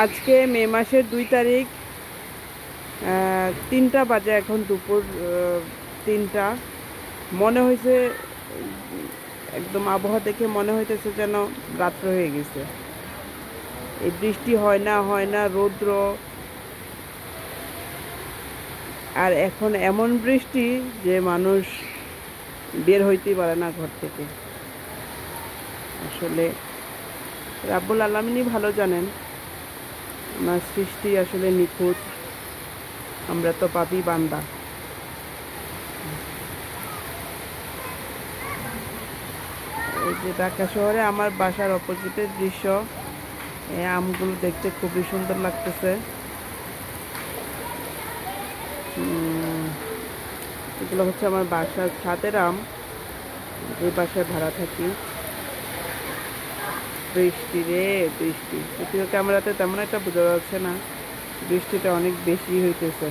আজকে মে মাসের 2 তারিখ, 3টা বাজে, এখন দুপুর 3টা। মনে হয়েছে একদম আবহাওয়া দেখে মনে হইতেছে যেন রাত্র হয়ে গেছে। এই বৃষ্টি হয় না রৌদ্র, আর এখন এমন বৃষ্টি যে মানুষ বের হইতেই পারে না ঘর থেকে। আসলে রাব্বুল আলামিনই ভালো জানেন, আমার সৃষ্টি আসলে নিখুঁত, আমরা তো পাপী বান্দা। এই যে ঢাকা শহরে আমার বাসার অপোজিটের দৃশ্য, এই আমগুলো দেখতে খুবই সুন্দর লাগতেছে। এগুলো হচ্ছে আমার বাসার ছাদের আম, এই বাসায় ভাড়া থাকি। বৃষ্টি রে বৃষ্টি, যদিও ক্যামেরাতে তেমন একটা বোঝা যাচ্ছে না, বৃষ্টিটা অনেক বেশি হইতেছে।